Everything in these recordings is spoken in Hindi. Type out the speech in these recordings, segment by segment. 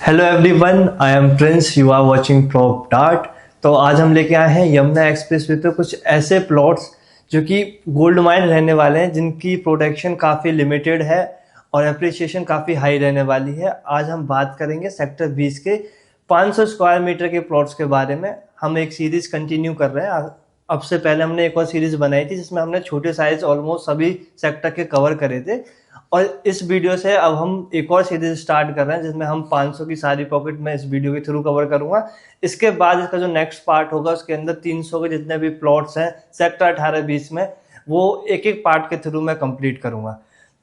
Hello everyone, I am Prince, you are watching prop dart. तो आज हम लेके आए हैं यमुना एक्सप्रेस वे पे कुछ ऐसे प्लॉट्स जो कि गोल्ड माइन रहने वाले हैं, जिनकी प्रोटेक्शन काफ़ी लिमिटेड है और एप्रिसिएशन काफ़ी हाई रहने वाली है। आज हम बात करेंगे सेक्टर 20 के 500 स्क्वायर मीटर के प्लॉट्स के बारे में। हम एक सीरीज़ कंटिन्यू कर रहे हैं। अब से पहले हमने एक और सीरीज़ बनाई थी जिसमें हमने छोटे साइज ऑलमोस्ट सभी सेक्टर के कवर करे थे, और इस वीडियो से अब हम एक और सीरीज स्टार्ट कर रहे हैं जिसमें हम 500 की सारी पॉकेट में इस वीडियो के थ्रू कवर करूंगा। इसके बाद इसका जो नेक्स्ट पार्ट होगा उसके अंदर 300 के जितने भी प्लॉट्स हैं सेक्टर 18-20 में, वो एक एक पार्ट के थ्रू मैं कंप्लीट करूंगा।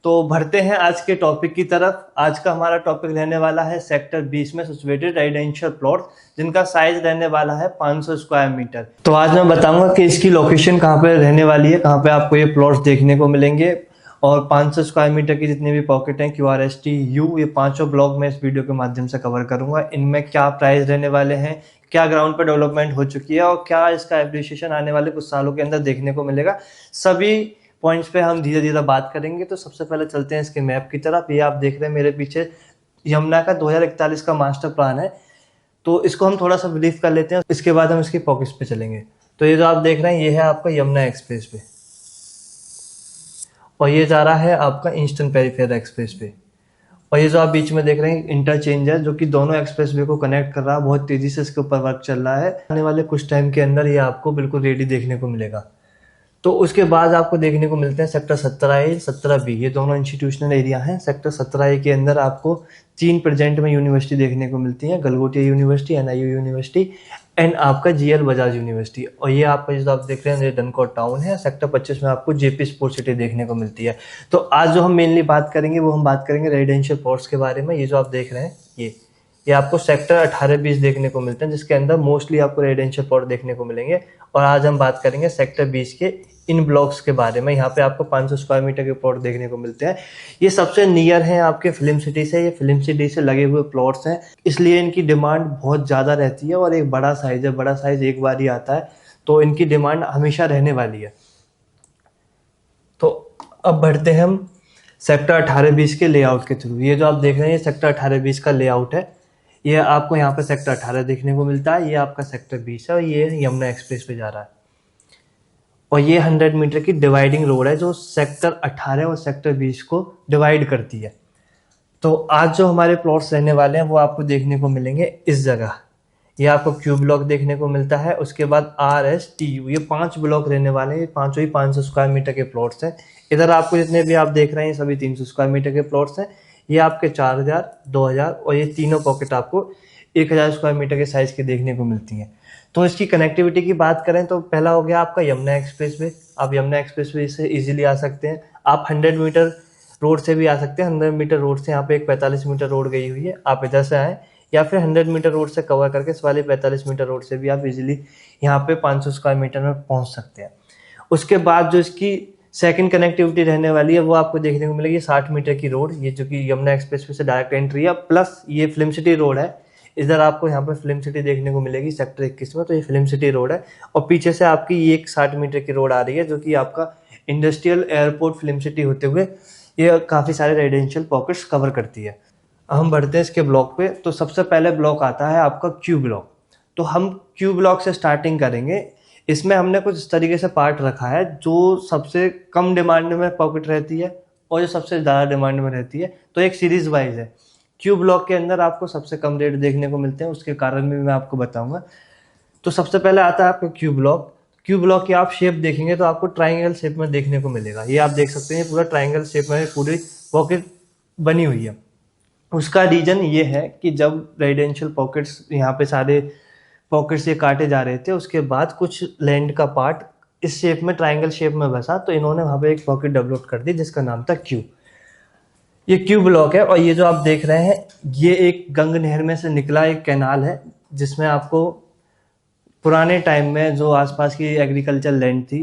तो बढ़ते हैं आज के टॉपिक की तरफ। आज का हमारा टॉपिक रहने वाला है सेक्टर 20 में सिचुएटेड रेजिडेंशियल प्लॉट, जिनका साइज रहने वाला है 500 स्क्वायर मीटर। तो आज मैं बताऊंगा कि इसकी लोकेशन कहाँ पे रहने वाली है, कहाँ पे आपको ये प्लॉट्स देखने को मिलेंगे, और 500 स्क्वायर मीटर की जितनी भी पॉकेट हैं, QRST, U, ये पांचों ब्लॉक में इस वीडियो के माध्यम से कवर करूंगा। इनमें क्या प्राइस रहने वाले हैं, क्या ग्राउंड पर डेवलपमेंट हो चुकी है और क्या इसका एप्रिसिएशन आने वाले कुछ सालों के अंदर देखने को मिलेगा, सभी पॉइंट्स पे हम धीरे धीरे बात करेंगे। तो सबसे पहले चलते हैं इसके मैप की तरफ। ये आप देख रहे हैं मेरे पीछे यमुना का 2041 का मास्टर प्लान है, तो इसको हम थोड़ा सा ब्रीफ कर लेते हैं, इसके बाद हम इसकी पॉकेट्स पे चलेंगे। तो ये जो आप देख रहे हैं ये है आपका यमुना एक्सप्रेस वे, और ये जा रहा है आपका ईस्टर्न पेरिफेरल एक्सप्रेस पे, और ये जो आप बीच में देख रहे हैं इंटरचेंज है जो कि दोनों एक्सप्रेस वे को कनेक्ट कर रहा है। बहुत तेजी से इसके ऊपर वर्क चल रहा है। आने वाले कुछ टाइम के अंदर ये आपको बिल्कुल रेडी देखने को मिलेगा। तो उसके बाद आपको देखने को मिलते हैं सेक्टर 17A, 17B, ये दोनों इंस्टीट्यूशनल एरिया हैं। सेक्टर 17A के अंदर आपको 3 प्रेजेंट में यूनिवर्सिटी देखने को मिलती है, Galgotia university, NIU university and आपका GL बजाज यूनिवर्सिटी। और ये आपका जो आप देख रहे हैं ये डनकॉट टाउन है। सेक्टर 25 में आपको JP स्पोर्ट सिटी देखने को मिलती है। तो आज जो हम मेनली बात करेंगे वो हम बात करेंगे रेजिडेंशियल प्लॉट्स के बारे में। ये जो आप देख रहे हैं ये आपको सेक्टर 18-20 देखने को मिलते हैं, जिसके अंदर मोस्टली आपको रेजिडेंशियल प्लॉट देखने को मिलेंगे। और आज हम बात करेंगे सेक्टर 20 के इन ब्लॉक्स के बारे में। यहाँ पे आपको 500 स्क्वायर मीटर के प्लॉट देखने को मिलते हैं। ये सबसे नियर हैं आपके फिल्म सिटी से, ये फिल्म सिटी से लगे हुए प्लॉट्स हैं, इसलिए इनकी डिमांड बहुत ज़्यादा रहती है। और एक बड़ा साइज है, बड़ा साइज एक बार ही आता है, तो इनकी डिमांड हमेशा रहने वाली है। तो अब बढ़ते हैं हम सेक्टर 18-20 के लेआउट के थ्रू। ये जो आप देख रहे हैं ये सेक्टर 18-20 का लेआउट है। ये आपको यहाँ पे सेक्टर 18 देखने को मिलता है, ये आपका सेक्टर 20 है और ये यमुना एक्सप्रेस पे जा रहा है। और ये 100 मीटर की डिवाइडिंग रोड है जो सेक्टर 18 और सेक्टर 20 को डिवाइड करती है। तो आज जो हमारे प्लॉट्स रहने वाले हैं वो आपको देखने को मिलेंगे इस जगह। ये आपको Q ब्लॉक देखने को मिलता है, उसके बाद RSTU, ये 5 ब्लॉक रहने वाले हैं। ये पांचों ही 500 स्क्वायर मीटर के प्लॉट्स हैं। इधर आपको जितने भी आप देख रहे हैं सभी 300 स्क्वायर मीटर के प्लॉट्स हैं। ये आपके 4000, 2000 और ये तीनों पॉकेट आपको 1000 स्क्वायर मीटर के साइज की देखने को मिलती हैं। तो इसकी कनेक्टिविटी की बात करें तो पहला हो गया आपका यमुना एक्सप्रेस वे। आप यमुना एक्सप्रेस वे से इजीली आ सकते हैं। आप 100 मीटर रोड से भी आ सकते हैं। 100 मीटर रोड से यहाँ पे एक 45 मीटर रोड गई हुई है, आप इधर से आए, या फिर 100 मीटर रोड से कवर करके इस वाले 45 मीटर रोड से भी आप इजीली यहाँ पे 500 स्क्वायर मीटर में पहुँच सकते हैं। उसके बाद जो इसकी सेकंड कनेक्टिविटी रहने वाली है वो आपको देखने को मिलेगी 60 मीटर की रोड, ये जो कि यमुना एक्सप्रेस वे से डायरेक्ट एंट्री है, प्लस ये फिल्म सिटी रोड है। इधर आपको यहाँ पर फिल्म सिटी देखने को मिलेगी सेक्टर 21 में, तो ये फिल्म सिटी रोड है। और पीछे से आपकी ये एक 60 मीटर की रोड आ रही है जो कि आपका इंडस्ट्रियल एयरपोर्ट फिल्म सिटी होते हुए ये काफ़ी सारे रेजिडेंशियल पॉकेट्स कवर करती है। हम बढ़ते हैं इसके ब्लॉक पे। तो सबसे पहले ब्लॉक आता है आपका Q ब्लॉक। तो हम Q ब्लॉक से स्टार्टिंग करेंगे। इसमें हमने कुछ इस तरीके से पार्ट रखा है जो सबसे कम डिमांड में पॉकेट रहती है और जो सबसे ज़्यादा डिमांड में रहती है, तो एक सीरीज वाइज है। Q ब्लॉक के अंदर आपको सबसे कम रेट देखने को मिलते हैं, उसके कारण भी मैं आपको बताऊंगा। तो सबसे पहले आता है आपका Q ब्लॉक। Q ब्लॉक की आप शेप देखेंगे तो आपको ट्राइंगल शेप में देखने को मिलेगा। ये आप देख सकते हैं पूरा ट्राइंगल शेप में पूरी पॉकेट बनी हुई है। उसका रीजन ये है कि जब रेजिडेंशियल पॉकेट्स यहाँ पे सारे पॉकेट्स ये काटे जा रहे थे, उसके बाद कुछ लैंड का पार्ट इस शेप में ट्राइंगल शेप में बसा, तो इन्होंने वहाँ पे एक पॉकेट डेवलप कर दी जिसका नाम था Q। ये Q ब्लॉक है। और ये जो आप देख रहे हैं ये एक गंग नहर में से निकला एक कैनाल है, जिसमें आपको पुराने टाइम में जो आसपास की एग्रीकल्चर लैंड थी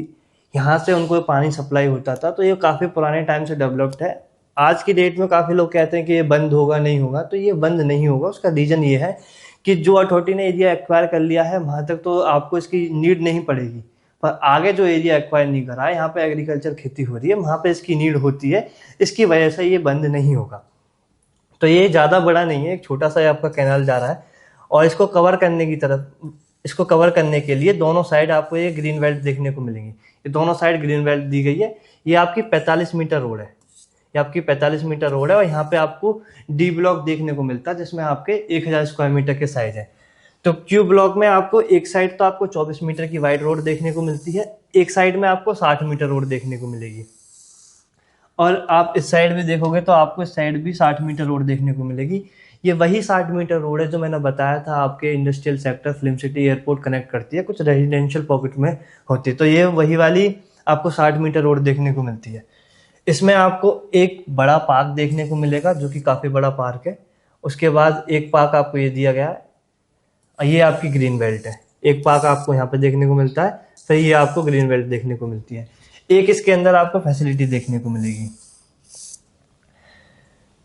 यहाँ से उनको पानी सप्लाई होता था। तो ये काफ़ी पुराने टाइम से डेवलप्ड है। आज की डेट में काफ़ी लोग कहते हैं कि ये बंद होगा, नहीं होगा, तो ये बंद नहीं होगा। उसका रीज़न ये है कि जो अथॉरिटी ने एरिया एक्वायर कर लिया है वहाँ तक तो आपको इसकी नीड नहीं पड़ेगी, पर आगे जो एरिया एक्वायर नहीं करा है, यहाँ पे एग्रीकल्चर खेती हो रही है, वहाँ पे इसकी नीड होती है। इसकी वजह से ये बंद नहीं होगा। तो ये ज़्यादा बड़ा नहीं है, एक छोटा सा आपका कैनाल जा रहा है, और इसको कवर करने के लिए दोनों साइड आपको ये ग्रीन बेल्ट देखने को मिलेंगी। ये दोनों साइड ग्रीन बेल्ट दी गई है। ये आपकी 45 मीटर रोड है, ये आपकी 45 मीटर रोड है, और यहाँ पे आपको डी ब्लॉक देखने को मिलता है जिसमें आपके 1000 स्क्वायर मीटर के साइज है। तो क्यू ब्लॉक में आपको एक साइड तो आपको 24 मीटर की वाइड रोड देखने को मिलती है, एक साइड में आपको 60 मीटर रोड देखने को मिलेगी, और आप इस साइड भी देखोगे तो आपको इस साइड भी 60 मीटर रोड देखने को मिलेगी। ये वही 60 मीटर रोड है जो मैंने बताया था आपके industrial sector, film city, airport connect करती है, कुछ रेजिडेंशियल पॉकेट में होती है। तो ये वही वाली आपको 60 मीटर रोड देखने को मिलती है। इसमें आपको एक बड़ा पार्क देखने को मिलेगा जो कि काफ़ी बड़ा पार्क है। उसके बाद एक पार्क आपको ये दिया गया है, ये आपकी ग्रीन बेल्ट है। एक पार्क आपको यहाँ पे देखने को मिलता है, फिर ये आपको ग्रीन बेल्ट देखने को मिलती है। एक इसके अंदर आपको फैसिलिटी देखने को मिलेगी।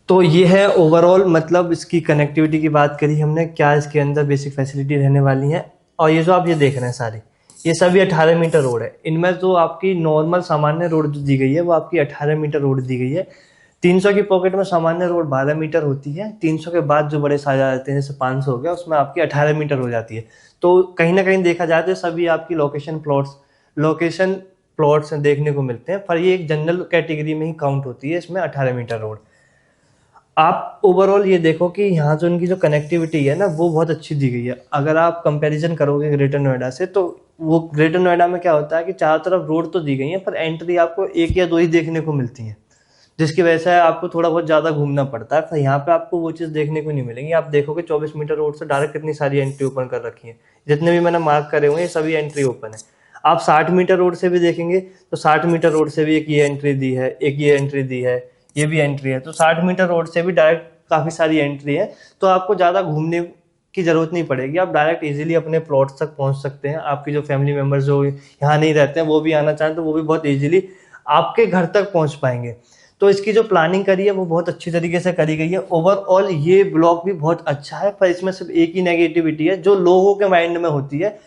तो ये है ओवरऑल, मतलब इसकी कनेक्टिविटी की बात करी हमने, क्या इसके अंदर बेसिक फैसिलिटी रहने वाली है। और ये जो आप ये देख रहे हैं सारी, ये सभी 18 मीटर रोड है। इनमें जो आपकी नॉर्मल सामान्य रोड जो दी गई है वो आपकी 18 मीटर रोड दी गई है। 300 की पॉकेट में सामान्य रोड 12 मीटर होती है। 300 के बाद जो बड़े साइज आ जाते हैं, जैसे 500 हो गया, उसमें आपकी 18 मीटर हो जाती है। तो कहीं ना कहीं देखा जाए तो सभी आपकी लोकेशन प्लॉट्स देखने को मिलते हैं, पर ये एक जनरल कैटेगरी में ही काउंट होती है, इसमें 18 मीटर रोड। आप ओवरऑल ये देखो कि यहाँ जो इनकी जो कनेक्टिविटी है ना, वो बहुत अच्छी दी गई है। अगर आप कंपैरिजन करोगे ग्रेटर नोएडा से, तो वो ग्रेटर नोएडा में क्या होता है कि चारों तरफ रोड तो दी गई है, पर एंट्री आपको एक या दो ही देखने को मिलती है, जिसकी वजह से आपको थोड़ा बहुत ज़्यादा घूमना पड़ता है। पर यहाँ पे आपको वो चीज़ देखने को नहीं मिलेगी। आप देखोगे 24 मीटर रोड से डायरेक्ट कितनी सारी एंट्री ओपन कर रखी है। जितने भी मैंने मार्क करे हुए हैं सभी एंट्री ओपन है। आप 60 मीटर रोड से भी देखेंगे तो 60 मीटर रोड से भी एक ये एंट्री दी है, एक ये एंट्री दी है, ये भी एंट्री है। तो 60 मीटर रोड से भी डायरेक्ट काफ़ी सारी एंट्री है। तो आपको ज़्यादा घूमने की ज़रूरत नहीं पड़ेगी, आप डायरेक्ट इजीली अपने प्लॉट तक पहुंच सकते हैं। आपकी जो फैमिली मेम्बर्स जो यहाँ नहीं रहते हैं वो भी आना चाहें तो वो भी बहुत इजीली आपके घर तक पहुंच पाएंगे। तो इसकी जो प्लानिंग करी है वो बहुत अच्छी तरीके से करी गई है। ओवरऑल ये ब्लॉक भी बहुत अच्छा है, पर इसमें सिर्फ एक ही नेगेटिविटी है जो लोगों के माइंड में होती है।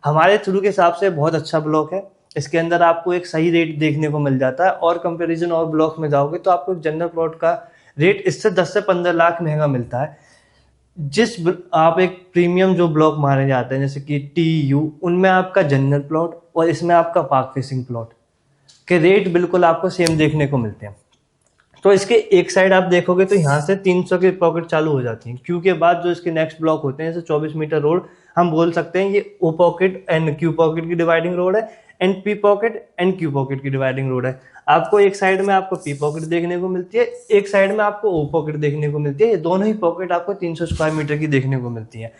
हमारे थ्रू के हिसाब से बहुत अच्छा ब्लॉक है। इसके अंदर आपको एक सही रेट देखने को मिल जाता है, और कंपैरिजन और ब्लॉक में जाओगे तो आपको जनरल प्लॉट का रेट इससे 10 से 15 लाख महंगा मिलता है। आप एक प्रीमियम जो ब्लॉक माने जाते हैं जैसे कि TU, उनमें आपका जनरल प्लॉट और इसमें आपका पार्क फेसिंग प्लॉट के रेट बिल्कुल आपको सेम देखने को मिलते हैं। तो इसके एक साइड आप देखोगे तो यहाँ से 300 की पॉकेट चालू हो जाती है। क्यू के बाद जो इसके नेक्स्ट ब्लॉक होते हैं जैसे 24 मीटर रोड, हम बोल सकते हैं ये O pocket and Q pocket की डिवाइडिंग रोड है, and P pocket and Q pocket की डिवाइडिंग रोड है। आपको एक साइड में आपको P पॉकेट देखने को मिलती है, एक साइड में आपको O पॉकेट देखने को मिलती है। ये दोनों ही पॉकेट आपको 300 स्क्वायर मीटर की देखने को मिलती है।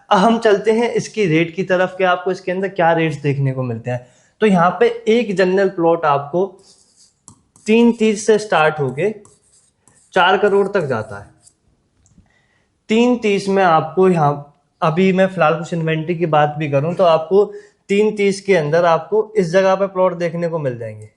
अब हम चलते हैं इसकी रेट की तरफ कि आपको इसके अंदर क्या रेट्स देखने को मिलते हैं। तो यहाँ पे एक जनरल प्लॉट आपको 330 से स्टार्ट होके 4 करोड़ तक जाता है। 330 में आपको यहाँ, अभी मैं फिलहाल कुछ इन्वेंट्री की बात भी करूं तो आपको 330 के अंदर आपको इस जगह पे प्लॉट देखने को मिल जाएंगे।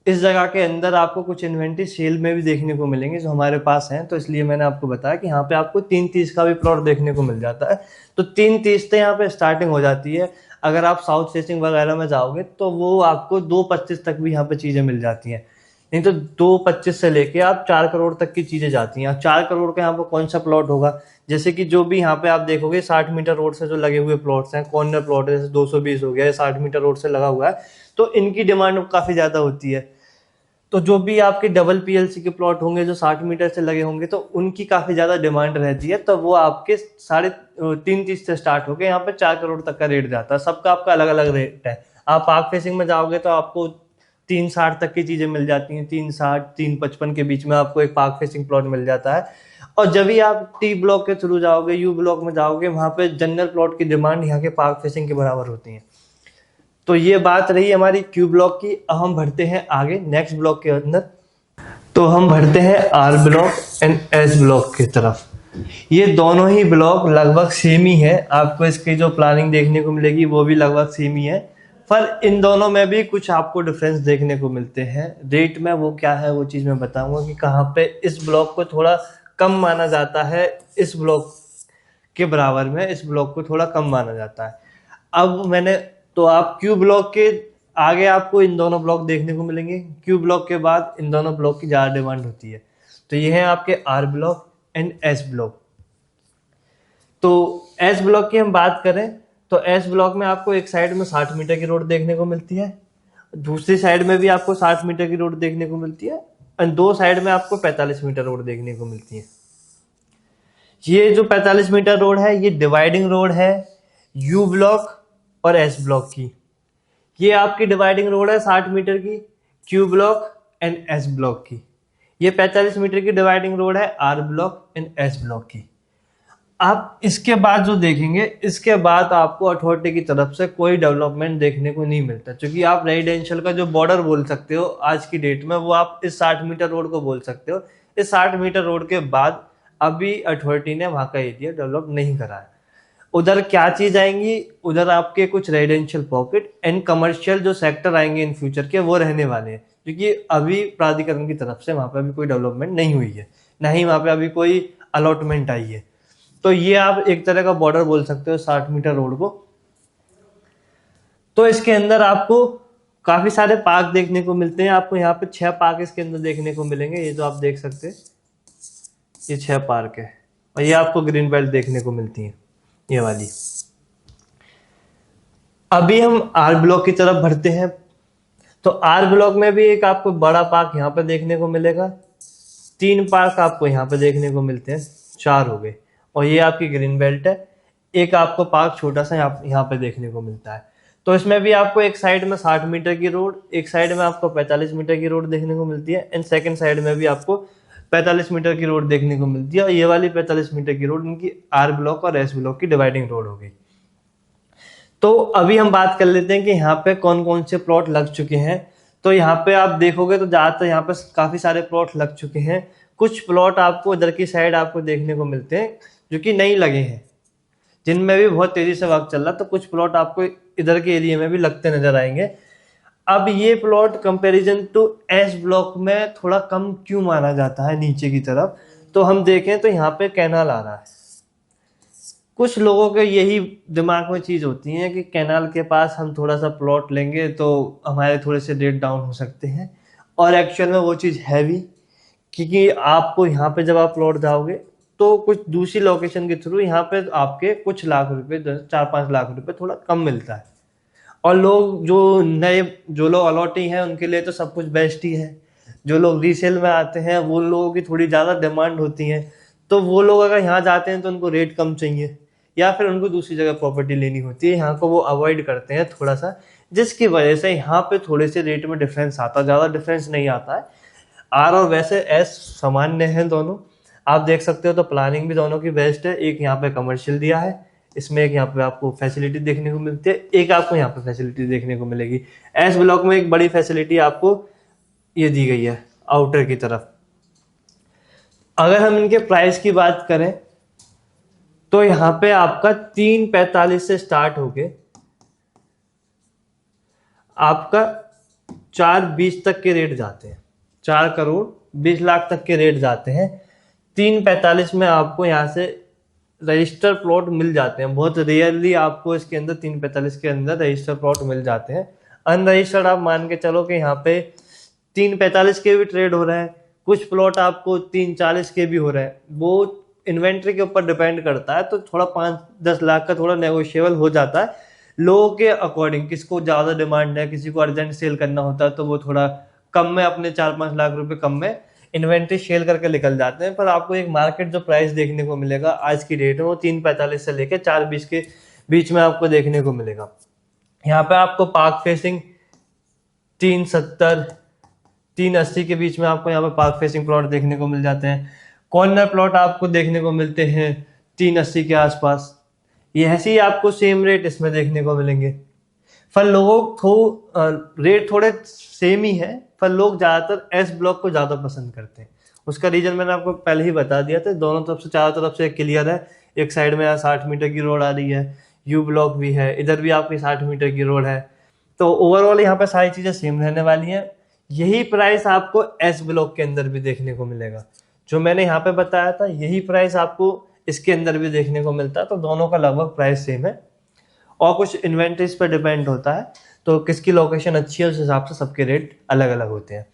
इस जगह के अंदर आपको कुछ इन्वेंट्री सेल में भी देखने को मिलेंगे जो हमारे पास हैं, तो इसलिए मैंने आपको बताया कि यहाँ पे आपको 330 का भी प्लॉट देखने को मिल जाता है। तो 330 से यहाँ पे स्टार्टिंग हो जाती है। अगर आप साउथ फेसिंग वगैरह में जाओगे तो वो आपको 225 तक भी यहाँ पे चीजें मिल जाती हैं। नहीं तो 225 से लेके आप 4 करोड़ तक की चीजें जाती हैं। 4 करोड़ का यहाँ पर कौन सा प्लॉट होगा, जैसे कि जो भी यहाँ पे आप देखोगे 60 मीटर रोड से जो लगे हुए प्लॉट्स हैं, कॉर्नर प्लॉट है, जैसे 220 हो गया, 60 मीटर रोड से लगा हुआ है, तो इनकी डिमांड काफी ज्यादा होती है। तो जो भी आपके डबल PLC के प्लॉट होंगे जो 60 मीटर से लगे होंगे तो उनकी काफी ज्यादा डिमांड रहती है। तो वो आपके 3.5 से स्टार्ट होकर यहाँ पे 4 करोड़ तक का रेट जाता है। सबका आपका अलग अलग रेट है। आप पार्क फेसिंग में जाओगे तो आपको 360 तक की चीजें मिल जाती हैं। 360 355 के बीच में आपको एक पार्क फेसिंग प्लॉट मिल जाता है। और जब भी आप T ब्लॉक के थ्रू जाओगे, U ब्लॉक में जाओगे, वहां पे जनरल प्लॉट की डिमांड यहाँ के पार्क फेसिंग के बराबर होती है। तो ये बात रही हमारी Q ब्लॉक की। अब हम बढ़ते हैं आगे नेक्स्ट ब्लॉक के अंदर। तो हम बढ़ते हैं R block and S block की तरफ। ये दोनों ही ब्लॉक लगभग सेम ही है। आपको इसकी जो प्लानिंग देखने को मिलेगी वो भी लगभग सेम ही है, पर इन दोनों में भी कुछ आपको डिफरेंस देखने को मिलते हैं। रेट में वो क्या है वो चीज़ मैं बताऊंगा कि कहाँ पे इस ब्लॉक को थोड़ा कम माना जाता है, इस ब्लॉक के बराबर में इस ब्लॉक को थोड़ा कम माना जाता है। अब मैंने तो आप Q ब्लॉक के आगे आपको इन दोनों ब्लॉक देखने को मिलेंगे। Q ब्लॉक के बाद इन दोनों ब्लॉक की ज़्यादा डिमांड होती है। तो ये है आपके R block and S block. तो एस ब्लॉक की हम बात करें तो एस ब्लॉक में आपको एक साइड में 60 मीटर की रोड देखने को मिलती है, दूसरी साइड में भी आपको 60 मीटर की रोड देखने को मिलती है, और दो साइड में आपको 45 मीटर रोड देखने को मिलती है। ये जो 45 मीटर रोड है ये डिवाइडिंग रोड है यू ब्लॉक और एस ब्लॉक की। ये आपकी डिवाइडिंग रोड है 60 मीटर की Q block and S block की। ये 45 मीटर की डिवाइडिंग रोड है R block and S block की। आप इसके बाद जो देखेंगे, इसके बाद आपको अथॉरिटी की तरफ से कोई डेवलपमेंट देखने को नहीं मिलता, क्योंकि आप रेजिडेंशियल का जो बॉर्डर बोल सकते हो आज की डेट में वो आप इस 60 मीटर रोड को बोल सकते हो। इस 60 मीटर रोड के बाद अभी अथॉरिटी ने वहां का एरिया डेवलप नहीं करा है। उधर क्या चीज आएंगी, उधर आपके कुछ रेजिडेंशियल पॉकेट एंड कमर्शियल जो सेक्टर आएंगे इन फ्यूचर के वो रहने वाले हैं, क्योंकि अभी प्राधिकरण की तरफ से वहां पे अभी कोई डेवलपमेंट नहीं हुई है, ना ही वहां पे अभी कोई अलॉटमेंट आई है। तो ये आप एक तरह का बॉर्डर बोल सकते हो 60 मीटर रोड को। तो इसके अंदर आपको काफी सारे पार्क देखने को मिलते हैं। आपको यहाँ पे 6 पार्क इसके अंदर देखने को मिलेंगे। ये जो आप देख सकते हैं ये 6 पार्क है, और ये आपको ग्रीन बेल्ट देखने को मिलती है ये वाली। अभी हम आर ब्लॉक की तरफ बढ़ते हैं। तो आर ब्लॉक में भी एक आपको बड़ा पार्क यहाँ पे देखने को मिलेगा, 3 पार्क आपको यहाँ पे देखने को मिलते हैं, 4 हो गए, और ये आपकी ग्रीन बेल्ट है। एक आपको पार्क छोटा सा यहाँ पे देखने को मिलता है। तो इसमें भी आपको एक साइड में 60 मीटर की रोड, एक साइड में आपको 45 मीटर की रोड देखने को मिलती है, एंड सेकंड साइड में भी आपको 45 मीटर की रोड देखने को मिलती है। और ये वाली 45 मीटर की रोड इनकी आर ब्लॉक और एस ब्लॉक की डिवाइडिंग रोड हो गई। तो अभी हम बात कर लेते हैं कि यहाँ पे कौन कौन से प्लॉट लग चुके हैं। तो यहाँ पे आप देखोगे तो ज्यादातर यहाँ पे काफी सारे प्लॉट लग चुके हैं। कुछ प्लॉट आपको इधर की साइड आपको देखने को मिलते हैं जो कि नहीं लगे हैं, जिनमें भी बहुत तेजी से वर्क चल रहा है। तो कुछ प्लॉट आपको इधर के एरिया में भी लगते नजर आएंगे। अब ये plot comparison to S block में थोड़ा कम क्यों माना जाता है नीचे की तरफ, तो हम देखें तो यहाँ पे कैनाल आ रहा है। कुछ लोगों के यही दिमाग में चीज होती है कि कैनाल के पास हम थोड़ा सा प्लॉट लेंगे तो हमारे थोड़े से रेट डाउन हो सकते हैं, और एक्चुअल में वो चीज है भी, क्योंकि आपको यहाँ पे जब आप प्लॉट जाओगे तो कुछ दूसरी लोकेशन के थ्रू यहाँ पे आपके कुछ लाख रुपए, 4-5 लाख रुपए थोड़ा कम मिलता है। और लोग जो लोग अलॉटी हैं उनके लिए तो सब कुछ बेस्ट ही है। जो लोग रीसेल में आते हैं वो लोगों की थोड़ी ज्यादा डिमांड होती है, तो वो लोग अगर यहाँ जाते हैं तो उनको रेट कम चाहिए, या फिर उनको दूसरी जगह प्रॉपर्टी लेनी होती है, यहाँ को वो अवॉइड करते हैं थोड़ा सा, जिसकी वजह से यहाँ पे थोड़े से रेट में डिफरेंस आता है। ज्यादा डिफरेंस नहीं आता है। आर और वैसे एस सामान्य हैं दोनों, आप देख सकते हो। तो प्लानिंग भी दोनों की बेस्ट है। एक यहाँ पे कमर्शियल दिया है, इसमें एक यहाँ पे आपको फैसिलिटी देखने को मिलती है, एक आपको यहाँ पे फैसिलिटी देखने को मिलेगी। एस ब्लॉक में एक बड़ी फैसिलिटी आपको ये दी गई है आउटर की तरफ। अगर हम इनके प्राइस की बात करें तो यहाँ पे आपका 345 से स्टार्ट होके आपका 420 तक के रेट जाते हैं, 4 करोड़ 20 लाख तक के रेट जाते हैं। 345 में आपको यहाँ से रजिस्टर प्लॉट मिल जाते हैं। बहुत रेयरली आपको इसके अंदर 345 के अंदर रजिस्टर प्लॉट मिल जाते हैं। अनरजिस्टर्ड आप मान के चलो कि यहाँ पे 345 के भी ट्रेड हो रहे हैं, कुछ प्लॉट आपको 340 के भी हो रहे हैं। वो इन्वेंट्री के ऊपर डिपेंड करता है, तो थोड़ा 5-10 लाख का थोड़ा नेगोशिएबल हो जाता है लोगों के अकॉर्डिंग। किसको ज्यादा डिमांड है, किसी को अर्जेंट सेल करना होता है तो वो थोड़ा कम में, अपने 4-5 लाख रुपए कम में इन्वेंट्री सेल करके निकल जाते हैं। पर आपको एक मार्केट जो प्राइस देखने को मिलेगा आज की डेट में वो 345 से लेकर 420 के बीच में आपको देखने को मिलेगा। यहाँ पे आपको पार्क फेसिंग 370 380 के बीच में आपको यहाँ पे पार्क फेसिंग प्लॉट देखने को मिल जाते हैं। कॉर्नर प्लॉट आपको देखने को मिलते हैं 380 के आसपास। ये ऐसे ही आपको सेम रेट इसमें देखने को मिलेंगे। पर लोगों को रेट थोड़े सेम ही है, पर लोग ज्यादातर एस ब्लॉक को ज्यादा पसंद करते हैं। उसका रीजन मैंने आपको पहले ही बता दिया था। दोनों तरफ से, चारों तरफ से क्लियर है। एक साइड में यहाँ 60 मीटर की रोड आ रही है, यू ब्लॉक भी है, इधर भी आपकी 60 मीटर की रोड है। तो ओवरऑल यहाँ पे सारी चीजें सेम रहने वाली हैं। यही प्राइस आपको एस ब्लॉक के अंदर भी देखने को मिलेगा। जो मैंने यहाँ पे बताया था यही प्राइस आपको इसके अंदर भी देखने को मिलता है। तो दोनों का लगभग प्राइस सेम है, और कुछ इन्वेंट्रीज पर डिपेंड होता है। तो किसकी लोकेशन अच्छी है उस हिसाब से सबके रेट अलग अलग होते हैं।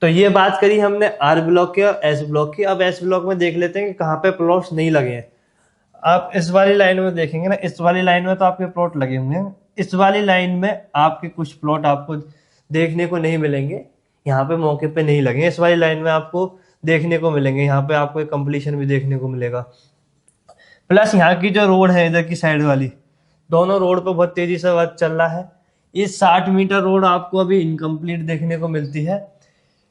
तो ये बात करी हमने आर ब्लॉक की और एस ब्लॉक की। अब एस ब्लॉक में देख लेते हैं कि कहाँ पे प्लॉट्स नहीं लगे हैं। आप इस वाली लाइन में देखेंगे ना, इस वाली लाइन में तो आपके प्लॉट लगे होंगे, इस वाली लाइन में आपके कुछ प्लॉट आपको देखने को नहीं मिलेंगे, यहाँ पे मौके पे नहीं लगे। इस वाली लाइन में आपको देखने को मिलेंगे, यहाँ पे आपको एक कंप्लीशन भी देखने को मिलेगा। प्लस यहाँ की जो रोड है इधर की साइड वाली, दोनों रोड पे बहुत तेजी से वर्क चल रहा है। इस 60 मीटर रोड आपको अभी इनकम्प्लीट देखने को मिलती है।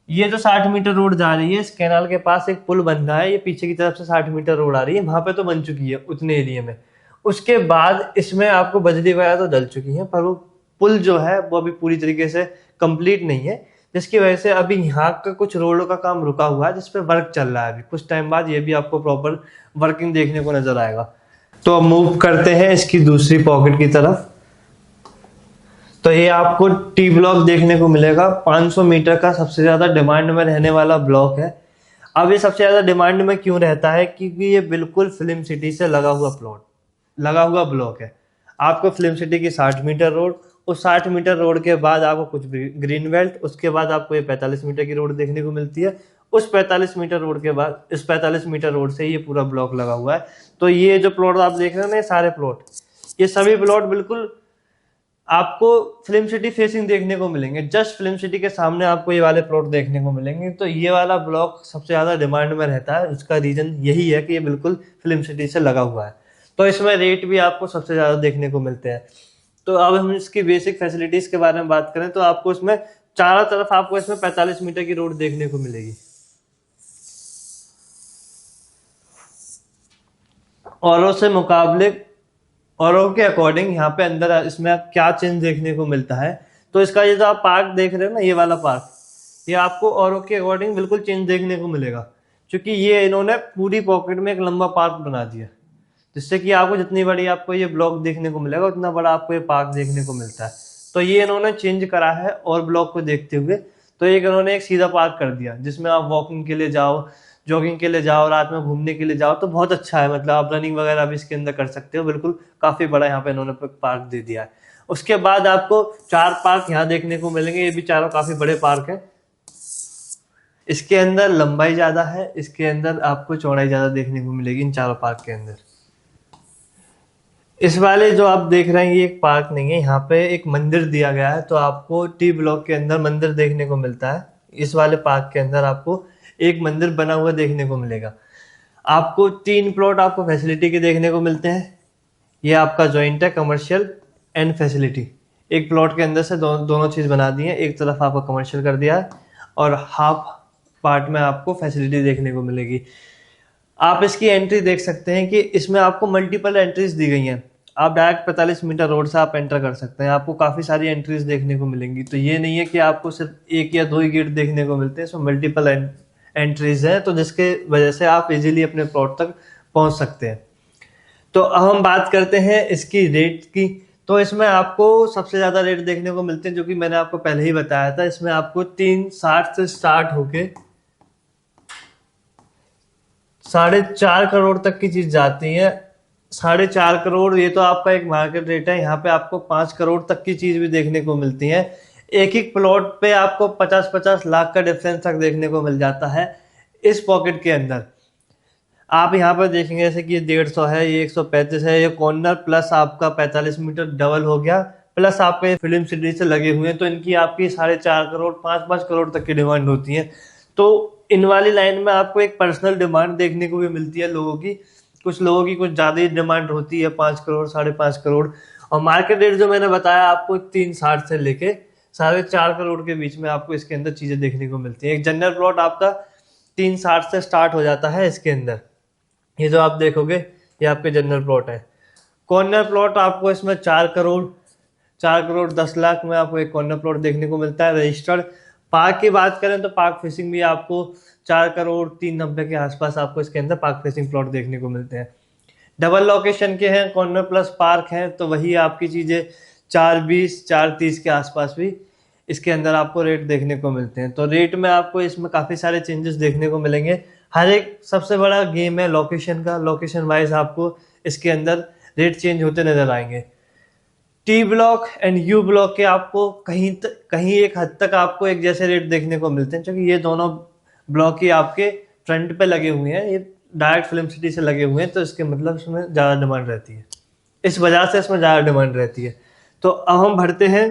ये जो 60 मीटर रोड जा रही है, इस कैनाल के पास एक पुल बन रहा है, ये पीछे की तरफ से 60 मीटर रोड आ रही है, वहां पे तो बन चुकी है उतने एरिया में। उसके बाद इसमें आपको बजरी वगैरह तो डल चुकी है, पर वो पुल जो है वो अभी पूरी तरीके से कंप्लीट नहीं है, जिसकी वजह से अभी यहाँ का कुछ रोडों का काम रुका हुआ है, जिसपे वर्क चल रहा है। अभी कुछ टाइम बाद ये भी आपको प्रॉपर वर्किंग देखने को नजर आएगा। तो अब मूव करते हैं इसकी दूसरी पॉकेट की तरफ। तो ये आपको टी ब्लॉक देखने को मिलेगा, 500 मीटर का सबसे ज्यादा डिमांड में रहने वाला ब्लॉक है। अब ये सबसे ज्यादा डिमांड में क्यों रहता है? क्योंकि ये बिल्कुल फिल्म सिटी से लगा हुआ लगा हुआ ब्लॉक है। आपको फिल्म सिटी की 60 मीटर रोड, उस 60 मीटर रोड के बाद आपको कुछ ग्रीन बेल्ट, उसके बाद आपको ये 45 मीटर की रोड देखने को मिलती है। उस 45 मीटर रोड के बाद इस 45 मीटर रोड से ये पूरा ब्लॉक लगा हुआ है। तो ये जो प्लॉट आप देख रहे हैं ना, ये सारे प्लॉट, ये सभी प्लॉट बिल्कुल आपको फिल्म सिटी फेसिंग देखने को मिलेंगे। जस्ट फिल्म सिटी के सामने आपको ये वाले प्लॉट देखने को मिलेंगे। तो ये वाला ब्लॉक सबसे ज्यादा डिमांड में रहता है, उसका रीजन यही है कि ये बिल्कुल फिल्म सिटी से लगा हुआ है। तो इसमें रेट भी आपको सबसे ज्यादा देखने को मिलते हैं। तो अब हम इसकी बेसिक फैसिलिटीज के बारे में बात करें तो आपको इसमें चारों तरफ आपको इसमें 45 मीटर की रोड देखने को मिलेगी। औरों से मुकाबले, औरों के अकॉर्डिंग यहाँ पे अंदर इसमें क्या चेंज देखने को मिलता है, तो इसका ये जो आप पार्क देख रहे हो ना, ये वाला पार्क, ये आपको औरों के अकॉर्डिंग बिल्कुल चेंज देखने को मिलेगा। क्योंकि ये इन्होंने पूरी पॉकेट में एक लंबा पार्क बना दिया, जिससे कि आपको जितनी बड़ी आपको ये ब्लॉक देखने को मिलेगा, उतना बड़ा आपको ये पार्क देखने को मिलता है। तो ये इन्होंने चेंज करा है और ब्लॉक को देखते हुए। तो एक इन्होंने एक सीधा पार्क कर दिया, जिसमें आप वॉकिंग के लिए जाओ, जॉगिंग के लिए जाओ, रात में घूमने के लिए जाओ, तो बहुत अच्छा है। मतलब आप रनिंग वगैरह भी इसके अंदर कर सकते हो। बिल्कुल काफी बड़ा यहाँ पे इन्होंने पार्क दे दिया है। उसके बाद आपको 4 पार्क यहाँ देखने को मिलेंगे, ये भी चारों काफी बड़े पार्क हैं। इसके अंदर लंबाई ज्यादा है, इसके अंदर आपको चौड़ाई ज्यादा देखने को मिलेगी इन चारों पार्क के अंदर। इस वाले जो आप देख रहे हैं ये एक पार्क नहीं है, यहाँ पे एक मंदिर दिया गया है। तो आपको टी ब्लॉक के अंदर मंदिर देखने को मिलता है। इस वाले पार्क के अंदर आपको एक मंदिर बना हुआ देखने को मिलेगा। आपको 3 प्लॉट आपको फैसिलिटी के देखने को मिलते हैं। ये आपका जॉइंट है, कमर्शियल एंड फैसिलिटी। एक प्लॉट के अंदर से दोनों चीज बना दी है। एक तरफ आपको कमर्शियल कर दिया है और हाफ पार्ट में आपको फैसिलिटी देखने को मिलेगी। आप इसकी एंट्री देख सकते हैं कि इसमें आपको मल्टीपल एंट्रीज दी गई हैं। आप डायरेक्ट 45 मीटर रोड से आप एंटर कर सकते हैं। आपको काफी सारी एंट्रीज देखने को मिलेंगी। तो ये नहीं है कि आपको सिर्फ एक या दो ही गेट देखने को मिलते हैं, इसमें मल्टीपल एंट्रीज हैं, तो जिसके वजह से आप इजीली अपने प्लॉट तक पहुंच सकते हैं। तो अब हम बात करते हैं इसकी रेट की। तो इसमें आपको सबसे ज्यादा रेट देखने को मिलते हैं, जो कि मैंने आपको पहले ही बताया था। इसमें आपको 360 से स्टार्ट होके 4.5 करोड़ तक की चीज जाती है। 4.5 करोड़ ये तो आपका एक मार्केट रेट है। यहाँ पे आपको 5 करोड़ तक की चीज भी देखने को मिलती है। एक एक प्लॉट पे आपको 50-50 लाख का डिफरेंस तक देखने को मिल जाता है इस पॉकेट के अंदर। आप यहाँ पर देखेंगे जैसे कि ये 150 है, ये 135 है, ये कॉर्नर प्लस आपका 45 मीटर डबल हो गया, प्लस आपके फिल्म सिटी से लगे हुए हैं। तो इनकी आपकी 4.5 करोड़ 5-5 करोड़ तक की डिमांड होती है। तो इन वाली लाइन में आपको एक पर्सनल डिमांड देखने को भी मिलती है लोगों की। कुछ लोगों की कुछ ज्यादा ही डिमांड होती है, 5 करोड़ 5.5 करोड़। और मार्केट रेट जो मैंने बताया आपको 360 से लेके 4.5 करोड़ के बीच में आपको इसके अंदर चीजें देखने को मिलती है। एक जनरल प्लॉट आपका 360 से स्टार्ट हो जाता है इसके अंदर। ये जो आप देखोगे ये आपके जनरल प्लॉट है। कॉर्नर प्लॉट आपको इसमें 4 करोड़ 10 लाख में आपको एक कॉर्नर प्लॉट देखने को मिलता है रजिस्टर्ड। पार्क की बात करें तो पार्क फेसिंग भी आपको 4 करोड़ 390 के आसपास आपको इसके अंदर पार्क फेसिंग प्लॉट देखने को मिलते हैं। डबल लोकेशन के हैं, कॉर्नर प्लस पार्क हैं, तो वही आपकी चीजें 420 430 के आसपास भी इसके अंदर आपको रेट देखने को मिलते हैं। तो रेट में आपको इसमें काफी सारे चेंजेस देखने को मिलेंगे। हर एक सबसे बड़ा गेम है लोकेशन का। लोकेशन वाइज आपको इसके अंदर रेट चेंज होते नजर आएंगे। T block and you block के आपको कहीं एक हद तक आपको एक जैसे रेट देखने को मिलते हैं, क्योंकि ये दोनों ब्लॉक ही आपके फ्रंट पे लगे हुए हैं, ये डायरेक्ट फिल्म सिटी से लगे हुए हैं, तो इसके मतलब इसमें ज़्यादा डिमांड रहती है, इस वजह से इसमें ज़्यादा डिमांड रहती है। तो अब हम बढ़ते हैं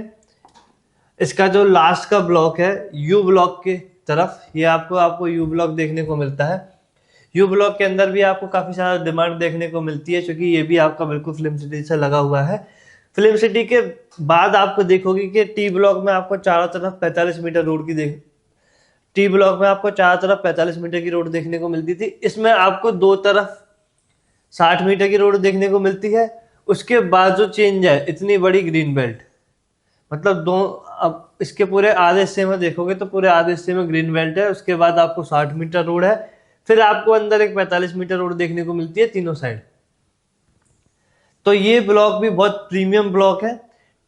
इसका जो लास्ट का ब्लॉक है यू ब्लॉक के तरफ। ये आपको यू ब्लॉक देखने को मिलता है। यू ब्लॉक के अंदर भी आपको काफ़ी सारा डिमांड देखने को मिलती है, क्योंकि ये भी आपका बिल्कुल फिल्म सिटी से लगा हुआ है। फिल्म सिटी के बाद आपको देखोगे कि टी ब्लॉक में आपको चारों तरफ 45 मीटर रोड की टी ब्लॉक में आपको चारों तरफ 45 मीटर की रोड देखने को मिलती थी। इसमें आपको दो तरफ 60 मीटर की रोड देखने को मिलती है। उसके बाद जो चेंज है, इतनी बड़ी ग्रीन बेल्ट, मतलब दो, अब इसके पूरे आधे हिस्से में देखोगे तो पूरे आधे हिस्से में ग्रीन बेल्ट है। उसके बाद आपको 60 मीटर रोड है, फिर आपको अंदर एक 45 मीटर रोड देखने को मिलती है तीनों साइड। तो ये ब्लॉक भी बहुत प्रीमियम ब्लॉक है।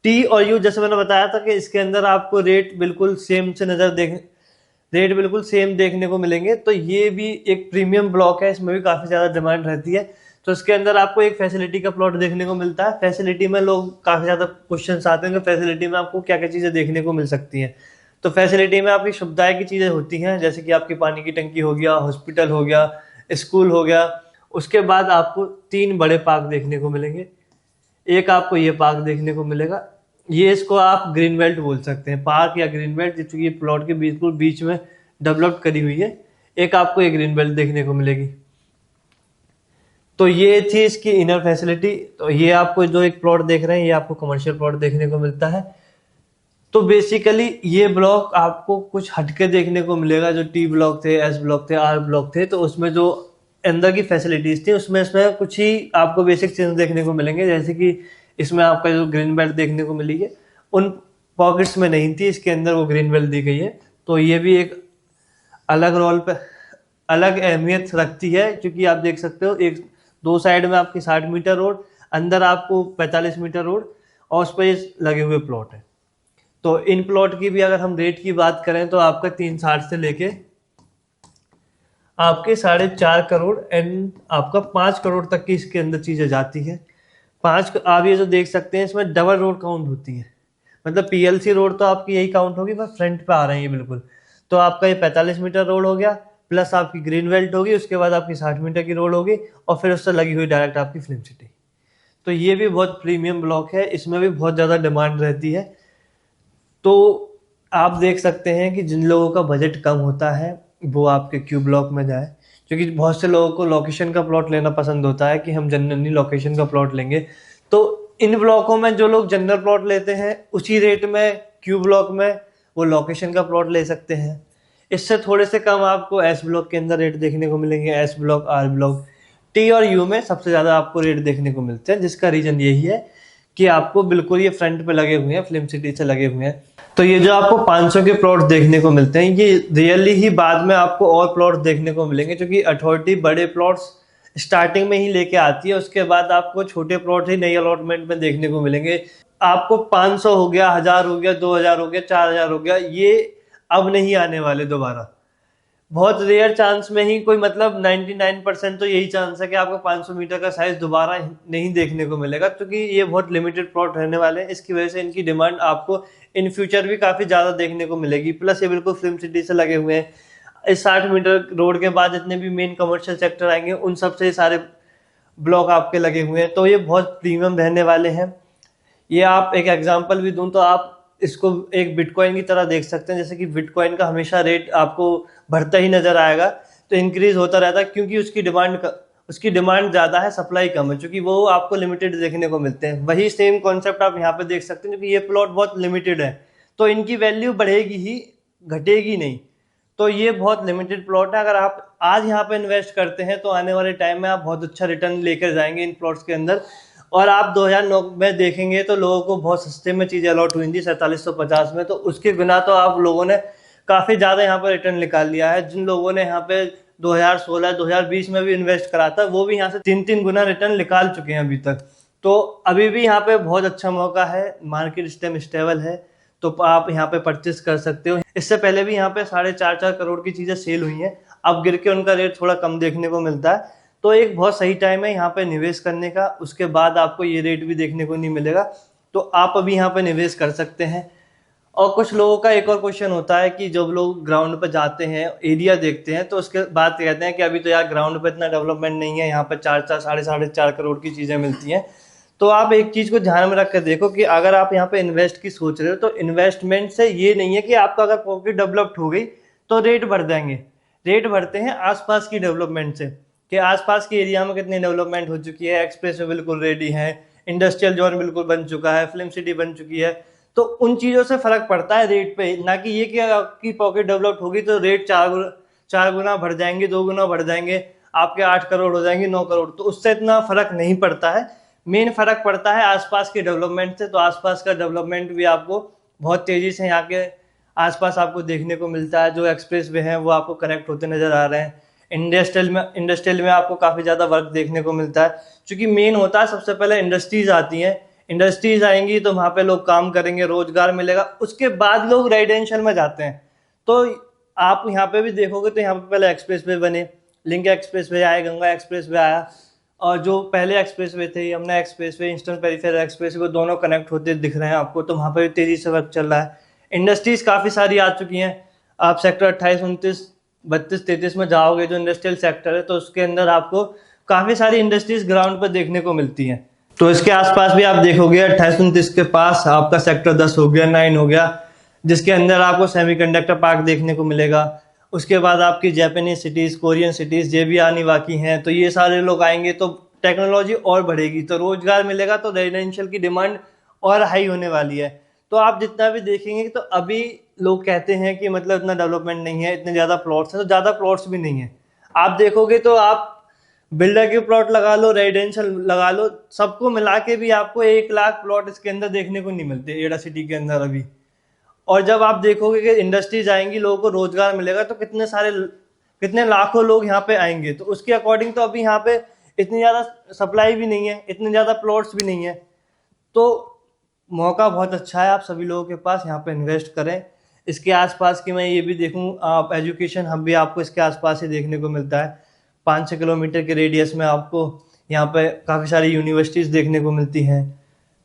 टी और यू, जैसे मैंने बताया था कि इसके अंदर आपको रेट बिल्कुल सेम देखने को मिलेंगे। तो ये भी एक प्रीमियम ब्लॉक है, इसमें भी काफ़ी ज़्यादा डिमांड रहती है। तो इसके अंदर आपको एक फैसिलिटी का प्लॉट देखने को मिलता है। फैसिलिटी में लोग काफ़ी ज़्यादा क्वेश्चंस आते हैं कि फैसिलिटी में आपको क्या क्या चीज़ें देखने को मिल सकती हैं। तो फैसिलिटी में आपकी सुविधाएं की चीज़ें होती हैं, जैसे कि आपकी पानी की टंकी हो गया, हॉस्पिटल हो गया, स्कूल हो गया। उसके बाद आपको 3 बड़े पार्क देखने को मिलेंगे। एक आपको ये पार्क देखने को मिलेगा, ये इसको आप ग्रीन बेल्ट बोल सकते हैं, पार्क या ग्रीन बेल्ट, क्योंकि ये प्लॉट के बिल्कुल बीच में डेवलप करी हुई है। एक आपको ये ग्रीन बेल्ट देखने को मिलेगी। तो ये थी इसकी इनर फैसिलिटी। तो ये आपको जो एक प्लॉट देख रहे हैं, ये आपको कमर्शियल प्लॉट देखने को मिलता है। तो बेसिकली ये ब्लॉक आपको कुछ हटके देखने को मिलेगा। जो टी ब्लॉक थे, एस ब्लॉक थे, आर ब्लॉक थे, तो उसमें जो अंदर की फैसिलिटीज थी उसमें कुछ ही आपको बेसिक चेंज देखने को मिलेंगे। जैसे कि इसमें आपका जो ग्रीन बेल्ट देखने को मिली है, उन पॉकेट्स में नहीं थी, इसके अंदर वो ग्रीन बेल्ट दी गई है। तो ये भी एक अलग रोल पे अलग अहमियत रखती है, क्योंकि आप देख सकते हो एक दो साइड में आपकी 60 मीटर रोड, अंदर आपको 45 मीटर रोड, और उस पर लगे हुए प्लॉट है। तो इन प्लॉट की भी अगर हम रेट की बात करें तो आपका 360 से लेके आपके 4.5 करोड़ एंड आपका 5 करोड़ तक की इसके अंदर चीजें जाती है। आप ये जो देख सकते हैं, इसमें डबल रोड काउंट होती है। मतलब पीएलसी रोड तो आपकी यही काउंट होगी, बस फ्रंट पे आ रहे हैं ये बिल्कुल। तो आपका ये 45 मीटर रोड हो गया, प्लस आपकी ग्रीन बेल्ट होगी, उसके बाद आपकी 60 मीटर की रोड होगी, और फिर उससे लगी हुई डायरेक्ट आपकी फिल्म सिटी। तो ये भी बहुत प्रीमियम ब्लॉक है, इसमें भी बहुत ज़्यादा डिमांड रहती है। तो आप देख सकते हैं कि जिन लोगों का बजट कम होता है वो आपके क्यू ब्लॉक में जाए, क्योंकि बहुत से लोगों को लोकेशन का प्लॉट लेना पसंद होता है कि हम जनरली लोकेशन का प्लॉट लेंगे। तो इन ब्लॉकों में जो लोग जनरल प्लॉट लेते हैं, उसी रेट में क्यू ब्लॉक में वो लोकेशन का प्लॉट ले सकते हैं। इससे थोड़े से कम आपको एस ब्लॉक के अंदर रेट देखने को मिलेंगे। S block, R block, T और यू में सबसे ज़्यादा आपको रेट देखने को मिलते हैं, जिसका रीज़न यही है कि आपको बिल्कुल ये फ्रंट पे लगे हुए हैं, फिल्म सिटी से लगे हुए हैं। तो ये जो आपको 500 के प्लॉट देखने को मिलते हैं, ये रियली ही बाद में आपको और प्लॉट देखने को मिलेंगे, क्योंकि अथॉरिटी बड़े प्लॉट्स स्टार्टिंग में ही लेके आती है। उसके बाद आपको छोटे प्लॉट ही नई अलॉटमेंट में देखने को मिलेंगे। आपको 500 हो गया, 1000 हो गया, 2000 हो गया, 4000 हो गया, ये अब नहीं आने वाले दोबारा। बहुत रेयर चांस में ही कोई, मतलब 99% तो यही चांस है कि आपको 500 मीटर का साइज दोबारा नहीं देखने को मिलेगा, क्योंकि ये बहुत लिमिटेड प्लॉट रहने वाले हैं। इसकी वजह से इनकी डिमांड आपको इन फ्यूचर भी काफ़ी ज़्यादा देखने को मिलेगी। प्लस ये बिल्कुल फिल्म सिटी से लगे हुए हैं। इस 60 मीटर रोड के बाद जितने भी मेन कमर्शियल सेक्टर आएंगे, उन सब से सारे ब्लॉक आपके लगे हुए हैं। तो ये बहुत प्रीमियम रहने वाले हैं। ये आप एक एग्जांपल भी दूं तो आप इसको एक बिटकॉइन की तरह देख सकते हैं। जैसे कि बिटकॉइन का हमेशा रेट आपको बढ़ता ही नजर आएगा, तो इंक्रीज होता रहता है, क्योंकि उसकी डिमांड ज़्यादा है, सप्लाई कम है, क्योंकि वो आपको लिमिटेड देखने को मिलते हैं। वही सेम कॉन्सेप्ट आप यहाँ पे देख सकते हैं, क्योंकि ये प्लॉट बहुत लिमिटेड है, तो इनकी वैल्यू बढ़ेगी ही, घटेगी नहीं। तो ये बहुत लिमिटेड प्लॉट है। अगर आप आज यहाँ पे इन्वेस्ट करते हैं तो आने वाले टाइम में आप बहुत अच्छा रिटर्न लेकर जाएंगे इन प्लॉट्स के अंदर। और आप 2009 में देखेंगे तो लोगों को बहुत सस्ते में चीज़ें अलॉट हुई थी 4750 में, तो उसके बिना तो आप लोगों ने काफ़ी ज़्यादा यहाँ पर रिटर्न निकाल लिया है। जिन लोगों ने यहाँ पे 2016 2020 में भी इन्वेस्ट करा था, वो भी यहाँ से 3-3 गुना रिटर्न निकाल चुके हैं अभी तक। तो अभी भी यहाँ पे बहुत अच्छा मौका है, मार्केट इस टाइम स्टेबल है, तो आप यहाँ पे परचेस कर सकते हो। इससे पहले भी यहाँ पे 4.5 करोड़ की चीज़ें सेल हुई हैं, अब गिर के उनका रेट थोड़ा कम देखने को मिलता है। तो एक बहुत सही टाइम है यहाँ पे निवेश करने का। उसके बाद आपको ये रेट भी देखने को नहीं मिलेगा। तो आप अभी यहाँ पे निवेश कर सकते हैं। और कुछ लोगों का एक और क्वेश्चन होता है कि जब लोग ग्राउंड पर जाते हैं, एरिया देखते हैं, तो उसके बाद कहते हैं कि अभी तो यार ग्राउंड पे इतना डेवलपमेंट नहीं है, यहाँ पर 4 साढ़े 4 करोड़ की चीज़ें मिलती हैं। तो आप एक चीज़ को ध्यान में रख कर देखो कि अगर आप यहाँ पे इन्वेस्ट की सोच रहे हो तो इन्वेस्टमेंट से ये नहीं है कि आपका अगर प्रॉपर्टी डेवलप्ड हो गई तो रेट बढ़ जाएंगे। रेट बढ़ते हैं आसपास की डेवलपमेंट से, कि आसपास के एरिया में कितनी डेवलपमेंट हो चुकी है, एक्सप्रेस वे बिल्कुल रेडी है, इंडस्ट्रियल जोन बिल्कुल बन चुका है, फिल्म सिटी बन चुकी है। तो उन चीज़ों से फर्क पड़ता है रेट पे, ना कि ये कि आपकी पॉकेट डेवलप्ड होगी तो रेट 4 गुना बढ़ जाएंगे, 2 गुना बढ़ जाएंगे, आपके 8 करोड़ हो जाएंगे, 9 करोड़। तो उससे इतना फर्क नहीं पड़ता है। मेन फर्क पड़ता है आसपास के डेवलपमेंट से। तो आसपास का डेवलपमेंट भी आपको बहुत तेजी से यहाँ के आसपास आपको देखने को मिलता है। जो एक्सप्रेस वे हैं वो आपको कनेक्ट होते नजर आ रहे हैं। इंडस्ट्रियल में आपको काफ़ी ज़्यादा वर्क देखने को मिलता है, क्योंकि मेन होता है सबसे पहले इंडस्ट्रीज आती हैं। इंडस्ट्रीज आएंगी तो वहाँ पे लोग काम करेंगे, रोजगार मिलेगा, उसके बाद लोग रेजिडेंशियल में जाते हैं। तो आप यहाँ पे भी देखोगे तो यहाँ पे पहले एक्सप्रेस वे बने, लिंक एक्सप्रेस वे आया, गंगा एक्सप्रेस वे आया, और जो पहले एक्सप्रेस वे थे, Yamuna express way, eastern peripheral express way, दोनों कनेक्ट होते दिख रहे हैं आपको। तो वहाँ पे भी तेजी से वर्क चल रहा है। इंडस्ट्रीज काफ़ी सारी आ चुकी हैं। आप सेक्टर 28, 29, 32, 33 में जाओगे, जो इंडस्ट्रियल सेक्टर है, तो उसके अंदर आपको काफ़ी सारी इंडस्ट्रीज ग्राउंड पर देखने को मिलती हैं। तो इसके आसपास भी आप देखोगे 28, 29 के पास आपका सेक्टर 10 हो गया, 9 हो गया, जिसके अंदर आपको सेमीकंडक्टर पार्क देखने को मिलेगा। उसके बाद आपकी जापानीज सिटीज़, कोरियन सिटीज़, ये भी आनी बाकी हैं। तो ये सारे लोग आएंगे तो टेक्नोलॉजी और बढ़ेगी, तो रोजगार मिलेगा, तो रेजिडेंशियल की डिमांड और हाई होने वाली है। तो आप जितना भी देखेंगे तो अभी लोग कहते हैं कि मतलब इतना डेवलपमेंट नहीं है, इतने ज़्यादा प्लॉट्स हैं, तो ज़्यादा प्लॉट्स भी नहीं है। आप देखोगे तो आप बिल्डर के प्लॉट लगा लो, रेजिडेंशियल लगा लो, सबको मिला के भी आपको 1 लाख प्लॉट इसके अंदर देखने को नहीं मिलते एडा सिटी के अंदर अभी। और जब आप देखोगे कि इंडस्ट्रीज आएंगी, लोगों को रोजगार मिलेगा, तो कितने लाखों लोग यहाँ पे आएंगे। तो उसके अकॉर्डिंग तो अभी यहाँ पे इतनी ज़्यादा सप्लाई भी नहीं है, इतने ज़्यादा प्लॉट्स भी नहीं है। तो मौका बहुत अच्छा है आप सभी लोगों के पास, यहाँ पे इन्वेस्ट करें। इसके आसपास की मैं ये भी देखूँ, आप एजुकेशन हब भी आपको इसके आसपास ही देखने को मिलता है। 5-6 किलोमीटर के रेडियस में आपको यहाँ पे काफ़ी सारी यूनिवर्सिटीज़ देखने को मिलती हैं।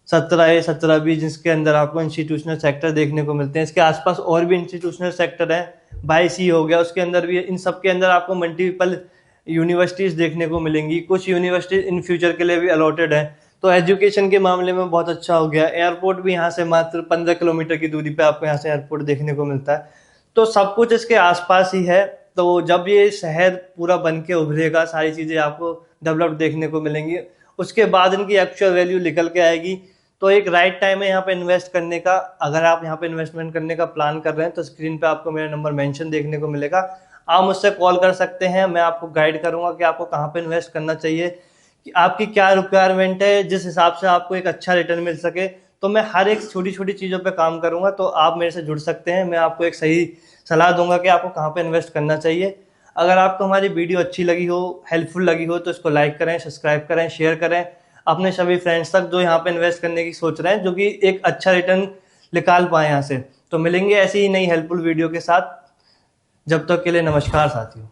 17A, 17B, जिसके अंदर आपको इंस्टीट्यूशनल सेक्टर देखने को मिलते हैं। इसके आसपास और भी इंस्टीट्यूशनल सेक्टर हैं, 22C हो गया, उसके अंदर भी, इन सब के अंदर आपको मल्टीपल यूनिवर्सिटीज़ देखने को मिलेंगी। कुछ यूनिवर्सिटीज़ इन फ्यूचर के लिए भी अलॉटेड है। तो एजुकेशन के मामले में बहुत अच्छा हो गया। एयरपोर्ट भी यहाँ से मात्र 15 किलोमीटर की दूरी पे आपको यहाँ से एयरपोर्ट देखने को मिलता है। तो सब कुछ इसके आसपास ही है। तो जब ये शहर पूरा बन के उभरेगा, सारी चीज़ें आपको डेवलप्ड देखने को मिलेंगी, उसके बाद इनकी एक्चुअल वैल्यू निकल के आएगी। तो एक राइट टाइम है यहाँ पे इन्वेस्ट करने का। अगर आप यहाँ पे इन्वेस्टमेंट करने का प्लान कर रहे हैं तो स्क्रीन पे आपको मेरा नंबर मेंशन देखने को मिलेगा। आप मुझसे कॉल कर सकते हैं, मैं आपको गाइड करूँगा कि आपको कहाँ पे इन्वेस्ट करना चाहिए, कि आपकी क्या रिक्वायरमेंट है, जिस हिसाब से आपको एक अच्छा रिटर्न मिल सके। तो मैं हर एक छोटी छोटी चीज़ों पे काम करूँगा। तो आप मेरे से जुड़ सकते हैं, मैं आपको एक सही सलाह दूंगा कि आपको कहाँ पे इन्वेस्ट करना चाहिए। अगर आपको हमारी वीडियो अच्छी लगी हो, हेल्पफुल लगी हो, तो इसको लाइक करें, सब्सक्राइब करें, शेयर करें अपने सभी फ्रेंड्स तक जो यहाँ पे इन्वेस्ट करने की सोच रहे हैं, जो कि एक अच्छा रिटर्न निकाल पाए यहाँ से। तो मिलेंगे ऐसी ही नई हेल्पफुल वीडियो के साथ। जब तक के लिए नमस्कार साथियों।